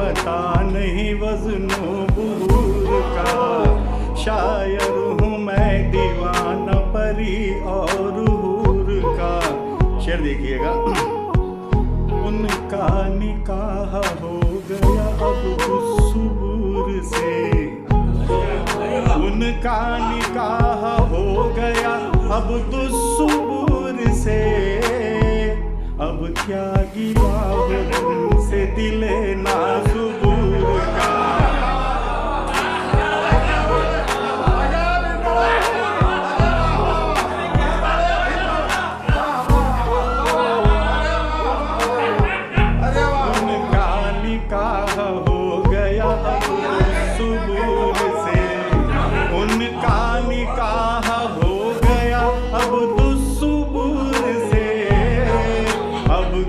पता नहीं वज़्नो बुहूर का। शायर हूँ मैं दीवाना परी और हूर का। शेर देखिएगा। उनका निकाह हो गया अब दुस्सूर से, उनका निकाह हो गया अब दुस्सूर से। अब क्या गिला हो उनसे दिले नाज़ुबूर का।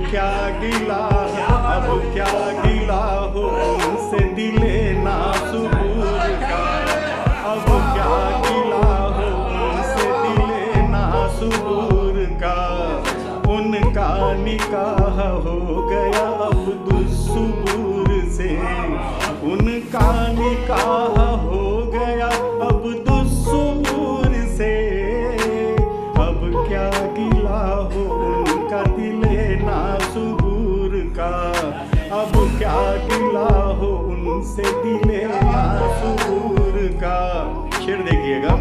क्या गिला, अब क्या गिला हो उनसे दिले नाज़ुबूर का। अब क्या गिला हो उनसे दिले नाज़ुबूर का। उनका निकाह हो गया अब दुस्सूर से, उनका निकाह हो गया अब दुस्सूर से। अब क्या गिला हो उनका दिले नाज़ुबूर का। अब क्या गिला हो उनसे दिले नाज़ुबूर का। शेर देखिएगा।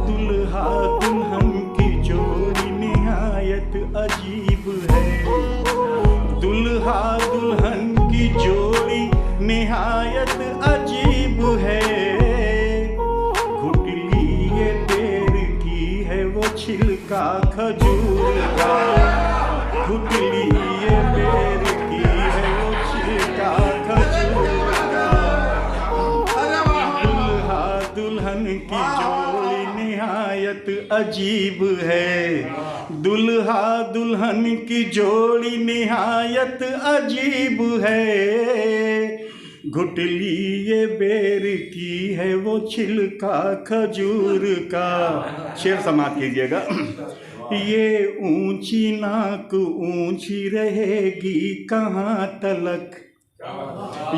दुल्हा दुल्हन की जोड़ी निहायत अजीब है, दुल्हा दुल्हन की जोड़ी निहायत अजीब है। घुटली ये बेर की है वो छिलका खजूर का। घुटली ये बेर की है वो छिलका खजूर का। दुल्हा दुल्हन की जोड़ी निहायत अजीब है, दुल्हा दुल्हन की जोड़ी निहायत अजीब है। घुटली ये बेर की है वो छिलका खजूर का। शेर समाप्त कीजिएगा। ये ऊंची नाक ऊंची रहेगी कहाँ तलक,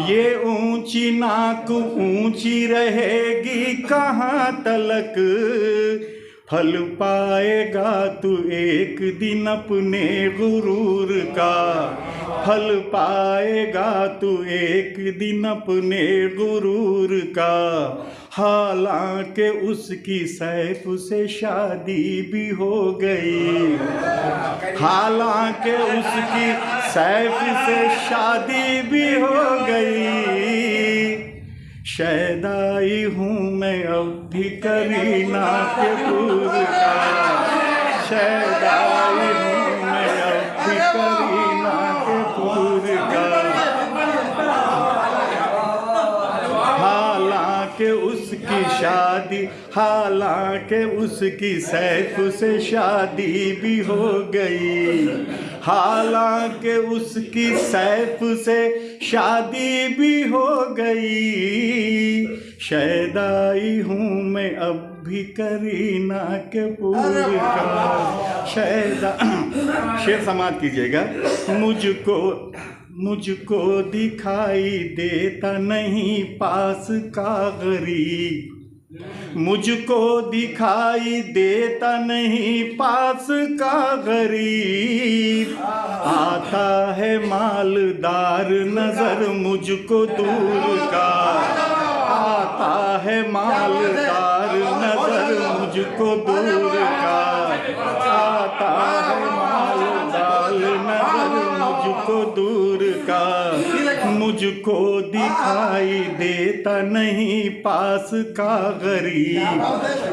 ये ऊंची नाक ऊंची रहेगी कहाँ तलक। फल पाएगा तू एक दिन अपने गुरूर का, फल पाएगा तू एक दिन अपने गुरूर का। हालांकि उसकी सैफ से शादी भी हो गई, हालांकि उसकी सैफ से शादी भी हो गई। शैदाई हूँ मैं अब भी करीना के पूर का, शैदाई हूँ मैं अब भी करीना के पूर का। हालांकि उसकी शादी, हालांकि उसकी सैफ से शादी भी हो गई, हालांकि उसकी सैफ से शादी भी हो गई। शैदाई हूँ मैं अब भी करीना के पूर का। शैदा। शेर समाप्त कीजिएगा। मुझको दिखाई देता नहीं पास का गरीब, मुझको दिखाई देता नहीं पास का गरीब। आता है मालदार नजर मुझको दूर का, आता है मालदार नजर मुझको दूर का। आता है मालदार नजर मुझको दूर का। मुझको दिखाई देता नहीं पास का गरीब,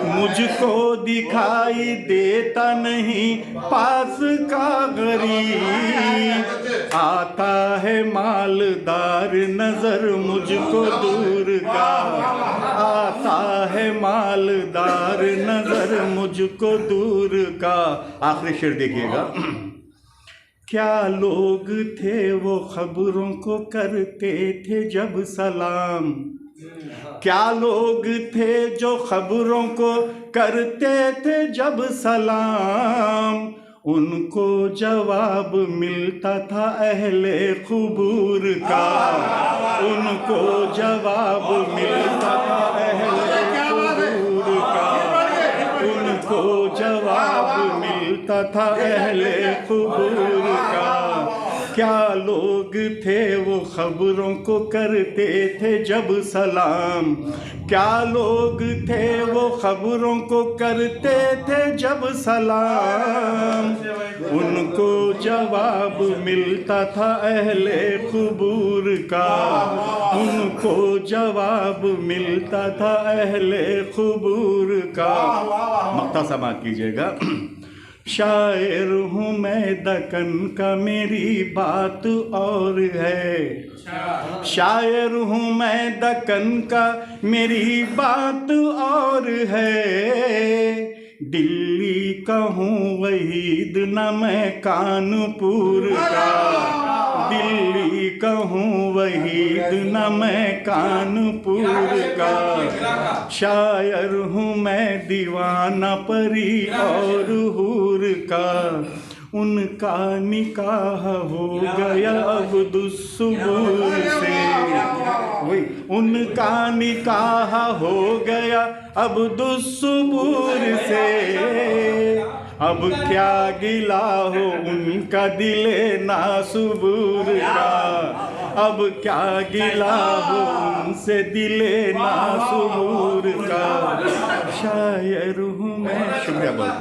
मुझको दिखाई देता नहीं पास का गरीब। आता है मालदार नजर मुझको दूर का, आता है मालदार नजर मुझको दूर का। आखिरी शेर देखिएगा। क्या लोग थे वो खबरों को करते थे जब सलाम, क्या लोग थे जो खबरों को करते थे जब सलाम। उनको जवाब मिलता था अहले कुबूर का, उनको जवाब मिलता था अहले कुबूर का, उनको जवाब मिलता था अहले कुबूर का। क्या लोग थे वो खबरों को करते थे जब सलाम, क्या लोग थे वो खबरों को करते थे जब सलाम, उनको जवाब मिलता था अहले कुबूर का, उनको जवाब मिलता था अहले कुबूर का। मक्ता समाअत कीजिएगा। शायर हूँ मैं दक्कन का, मेरी बात और है, शायर हूँ मैं दक्कन का, मेरी बात और है। दिल्ली का हूँ वहीद न मैं कानपुर का, दिल्ली का हूँ वहीद न मैं कानपुर का। शायर हूँ मैं दीवाना परी और हूर का, उनका निकाह हो गया अब दुस्सुबूर से, वही उनका निकाह हो गया अब दुस्सुबूर से। अब क्या गिला हो उनका दिले नासुबूर का, अब क्या गिला हो उनसे दिले नासुबूर का। शायर हूँ मैं। शुक्रिया बहुत।